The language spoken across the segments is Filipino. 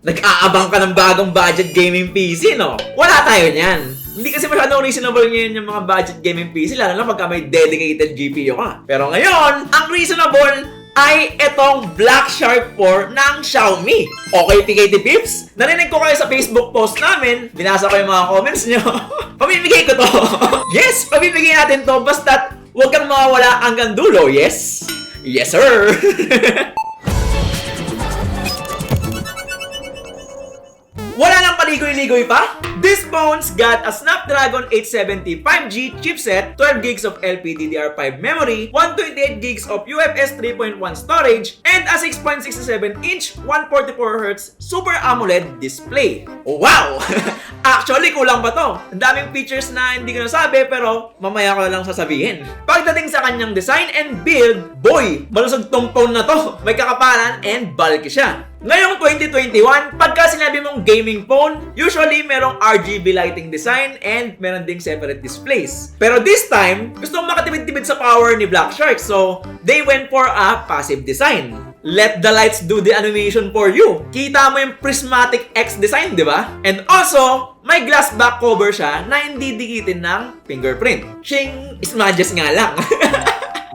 Nag-aabang ka ng bagong budget gaming PC, no? Wala tayo niyan. Hindi kasi masyadong reasonable ngayon yung mga budget gaming PC, lalo na pagka may dedicated GPU ka. Pero ngayon, ang reasonable ay itong Black Shark 4 ng Xiaomi. Okay, PKT Pips? Narinig ko kayo sa Facebook post namin. Binasa ko yung mga comments nyo. Pamimigay ko to. Yes, pamimigay natin to. Basta't huwag kang mawawala hanggang dulo. Yes? Yes, sir. Wala nang paligoy-ligoy pa? This phone's got a Snapdragon 870 5G chipset, 12 gigs of LPDDR5 memory, 128 gigs of UFS 3.1 storage, and a 6.67-inch 144Hz Super AMOLED display. Wow! Actually, kulang pa to. Ang daming features na hindi ko nasabi pero mamaya ko na lang sasabihin. Pagdating sa kanyang design and build, boy, malusog tong phone na to. May kakapalan and bulky siya. Ngayong 2021, pagka sinabi mong gaming phone, usually merong RGB lighting design and meron ding separate displays. Pero this time, gustong makatipid-tipid sa power ni Black Shark, so they went for a passive design. Let the lights do the animation for you. Kita mo yung prismatic X design, di ba? And also, may glass back cover siya na hindi dikitin ng fingerprint. Shing! Ismadges nga lang.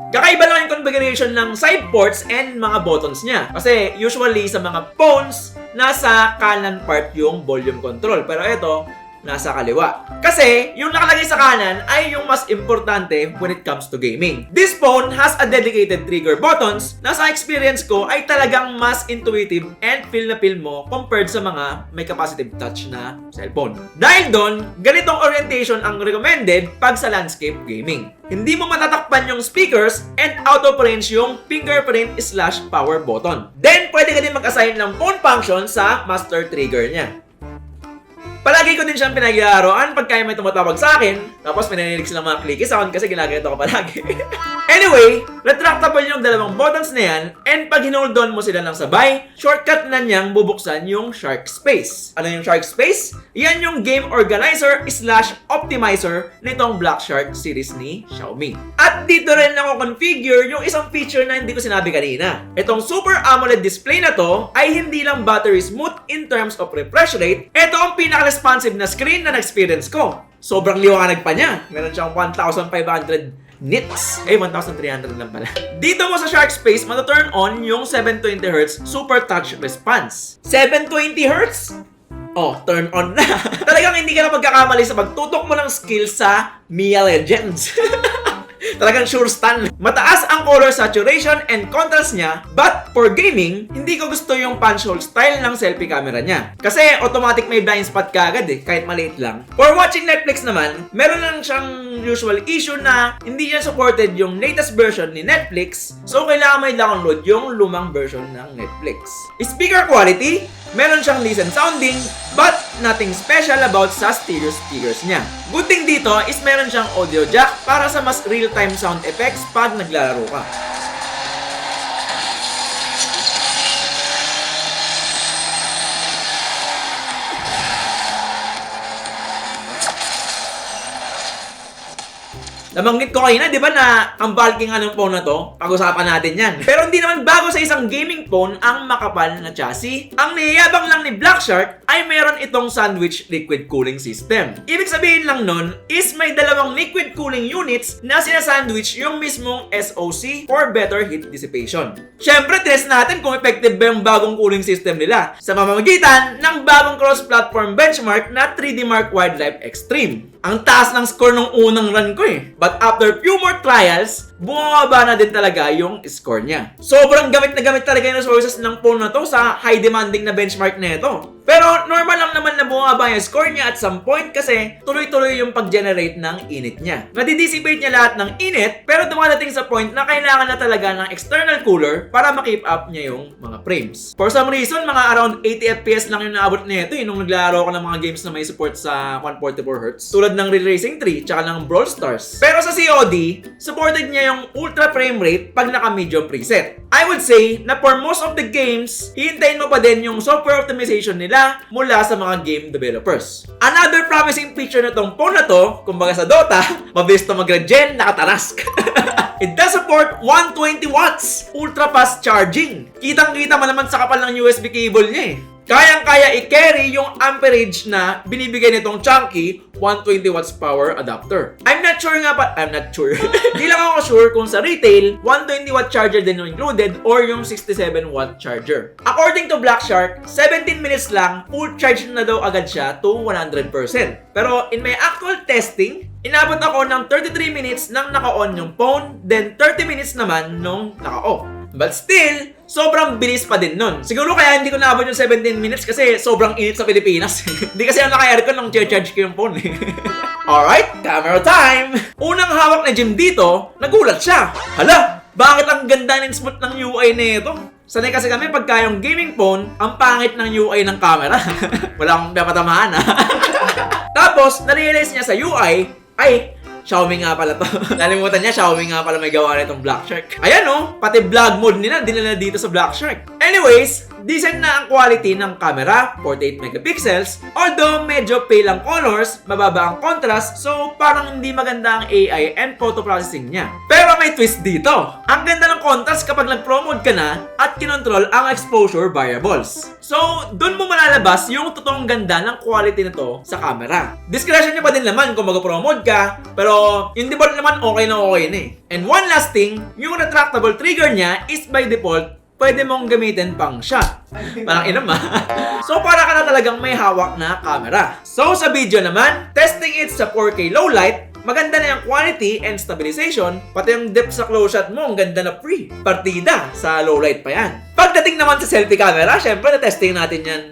Kakaiba lang yung configuration ng side ports and mga buttons niya. Kasi usually sa mga phones, nasa kanan part yung volume control. Pero ito, nasa kaliwa. Kasi yung nakalagay sa kanan ay yung mas importante when it comes to gaming. This phone has a dedicated trigger buttons na sa experience ko ay talagang mas intuitive and feel na feel mo compared sa mga may capacitive touch na cellphone. Dahil doon, ganitong orientation ang recommended pag sa landscape gaming. Hindi mo matatakpan yung speakers and out of range yung fingerprint/power button. Then, pwede ka din mag-assign ng phone function sa master trigger niya. Palagi ko din siyang pinaglalaroan pagka may tumatawag sa akin, tapos pinanilig silang mga clicky sound kasi ginaganito ko palagi. Anyway, retractable yung dalawang buttons na yan, and pag hinold on mo sila ng sabay, shortcut na niyang bubuksan yung Shark Space. Ano yung Shark Space? Yan yung game organizer/optimizer nitong Black Shark series ni Xiaomi. At dito rin nako-configure yung isang feature na hindi ko sinabi kanina. Itong Super AMOLED display na to ay hindi lang battery smooth in terms of refresh rate, ito ang pinaka-responsive na screen na na-experience ko. Sobrang liwanag pa niya. Meron siyang 1,500 NITS. 1,300 lang pala. Dito mo sa Shark Space, mata-turn on yung 720Hz Super Touch Response. 720Hz? Oh, turn on na. Talagang hindi ka na magkakamali sa pagtutok mo ng skill sa Mia Legends. Talagang sure stun. Mataas ang color saturation and contrast niya, but for gaming, hindi ko gusto yung punch hole style ng selfie camera niya. Kasi automatic may blind spot ka agad kahit maliit lang. For watching Netflix naman, meron lang siyang usual issue na hindi niya supported yung latest version ni Netflix, so kailangan may download yung lumang version ng Netflix. Speaker quality, meron siyang decent sounding, but nothing special about sa stereo speakers niya. Good thing dito is meron siyang audio jack para sa mas real-time sound effects pag naglalaro ka. Nabanggit ko kanina, di ba na ang bulky nga ng phone na to? Pag-usapan natin yan. Pero hindi naman bago sa isang gaming phone ang makapal na chassis. Ang niyayabang lang ni Black Shark ay meron itong sandwich liquid cooling system. Ibig sabihin lang nun is may dalawang liquid cooling units na sinasandwich yung mismong SoC for better heat dissipation. Siyempre, test natin kung effective ba yung bagong cooling system nila sa mamamagitan ng bagong cross-platform benchmark na 3D Mark Wildlife Extreme. Ang taas ng score nung unang run ko But after few more trials, bumababa na din talaga yung score niya. Sobrang gamit na gamit talaga yung resources ng phone na to sa high demanding na benchmark na ito. Pero normal lang naman na bumaba yung score niya at some point kasi tuloy-tuloy yung pag-generate ng init niya. Nadidissipate niya lahat ng init pero dumadating sa point na kailangan na talaga ng external cooler para makip up niya yung mga frames. For some reason, mga around 80 FPS lang yung naabot nito nung naglalaro ko ng mga games na may support sa 144Hz. Tulad ng Real Racing 3 tsaka ng Brawl Stars. Pero sa COD, supported niya yung ultra frame rate pag naka-medium preset. I would say na for most of the games, hihintayin mo pa din yung software optimization nila mula sa mga game developers. Another promising feature na tong phone na to, kumbaga sa Dota, mabilis to mag-regen, nakatarask. It does support 120 watts ultra fast charging. Kitang-kita mo naman sa kapal ng USB cable niya kayang-kaya i-carry yung amperage na binibigay nitong chunky 120 watts power adapter. I'm not sure. Di lang ako sure kung sa retail, 120 watt charger din yung included or yung 67 watt charger. According to Black Shark, 17 minutes lang, full charge na daw agad siya to 100%. Pero in my actual testing, inabot ako ng 33 minutes nang naka-on yung phone, then 30 minutes naman nung naka-off. But still, sobrang bilis pa din nun. Siguro kaya hindi ko naabot yung 17 minutes kasi sobrang init sa Pilipinas. Hindi kasi ang naka-aircon nung charge ko yung phone. Alright, camera time! Unang hawak na Jim dito, nagulat siya. Hala, bakit ang ganda ng smooth ng UI nito? Sanay kasi kami pagka yung gaming phone, ang pangit ng UI ng camera. Wala akong pinapatamaan ha. Tapos, narealize niya sa UI, ay, Xiaomi nga pala to. Nalimutan niya, Xiaomi nga pala may gawa na itong Black Shark. Ayan oh, pati vlog mode nila, dinala dito sa Black Shark. Anyways, decent na ang quality ng camera, 48 megapixels. Although medyo pale ang colors, mababa ang contrast, so parang hindi maganda ang AI and photo processing niya. Pero may twist dito. Ang ganda ng contrast kapag nag-pro mode ka na at kinontrol ang exposure variables. So, dun mo malalabas yung totoong ganda ng quality nito sa camera. Discretion niya pa din naman kung mag-pro mode ka, pero yung default naman okay na eh. And one last thing, yung retractable trigger niya is by default pwede mong gamitin pang shot. Parang inam So para ka na talagang may hawak na camera. So sa video naman, testing it sa 4K low light, maganda na yung quality and stabilization, pati yung depth sa close shot mo, ang ganda na free. Partida sa low light pa yan. Pagdating naman sa selfie camera, syempre na-testing natin yan.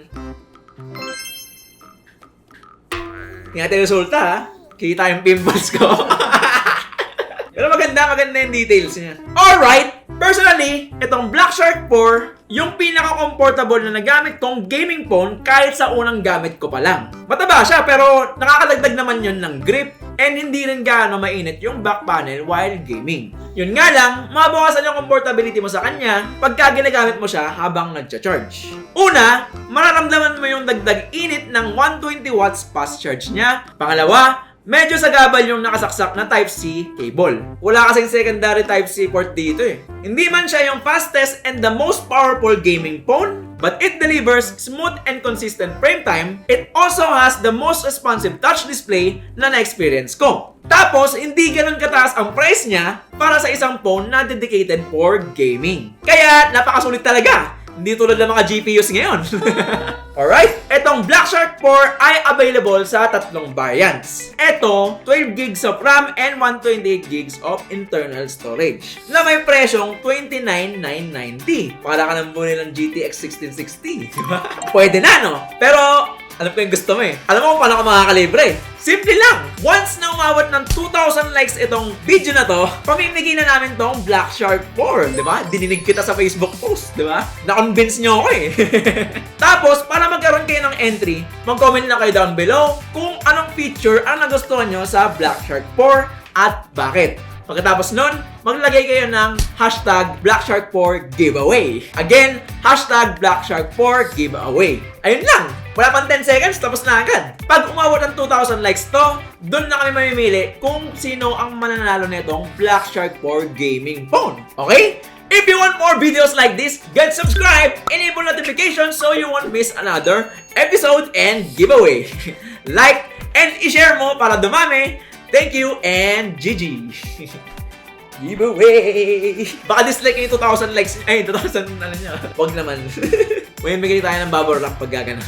Tingnan natin yung resulta ha. Kita yung pimples ko. Pero maganda yung details niya. Alright, personally, itong Black Shark 4, yung pinaka-comfortable na nagamit kong gaming phone kahit sa unang gamit ko pa lang. Mataba siya, pero nakakadagdag naman yun ng grip and hindi rin gaano mainit yung back panel while gaming. Yun nga lang, mabawasan yung comfortability mo sa kanya pagka ginagamit mo siya habang nagcha-charge. Una, mararamdaman mo yung dagdag init ng 120 watts fast charge niya. Pangalawa, medyo sagabal yung nakasaksak na Type-C cable. Wala kasing secondary Type-C port dito eh. Hindi man siya yung fastest and the most powerful gaming phone, but it delivers smooth and consistent frame time. It also has the most responsive touch display na na-experience ko. Tapos, hindi ganun kataas ang price niya para sa isang phone na dedicated for gaming. Kaya, napakasulit talaga. Hindi tulad ng mga GPUs ngayon. Alright, etong Black Shark 4 ay available sa tatlong variants. Ito, 12 gigs of RAM and 128 gigs of internal storage na may presyong 29,990. Para ka nang bumili ng GTX 1660. Diba? Pwede na, no? Pero, alam ko yung gusto mo eh. Alam mo kung paano ka makakalibre. Simple lang! Once na umabot ng 2,000 likes itong video na to, pamimigay na namin tong Black Shark 4, di ba? Dininig kita sa Facebook post, di ba? Na-convince nyo ako eh. Tapos, para magkaroon kayo ng entry, mag-comment na kayo down below kung anong feature ang nagustuhan nyo sa Black Shark 4 at bakit. Pagkatapos nun, maglagay kayo ng hashtag Black Shark 4 giveaway. Again, hashtag Black Shark 4 giveaway. Ayun lang! Wala pang 10 seconds, tapos na agad. Pag umabot ng 2,000 likes to, doon na kami mamimili kung sino ang mananalo nitong Black Shark 4 gaming phone. Okay? If you want more videos like this, get subscribe, enable notifications so you won't miss another episode and giveaway. Like and i-share mo para dumami. Thank you and GG. Giveaway! Baka dislike yung 2,000 likes. Ay, 2,000 ano niya. Wag naman. May bigay tayo ng bubble wrap pag gaganon.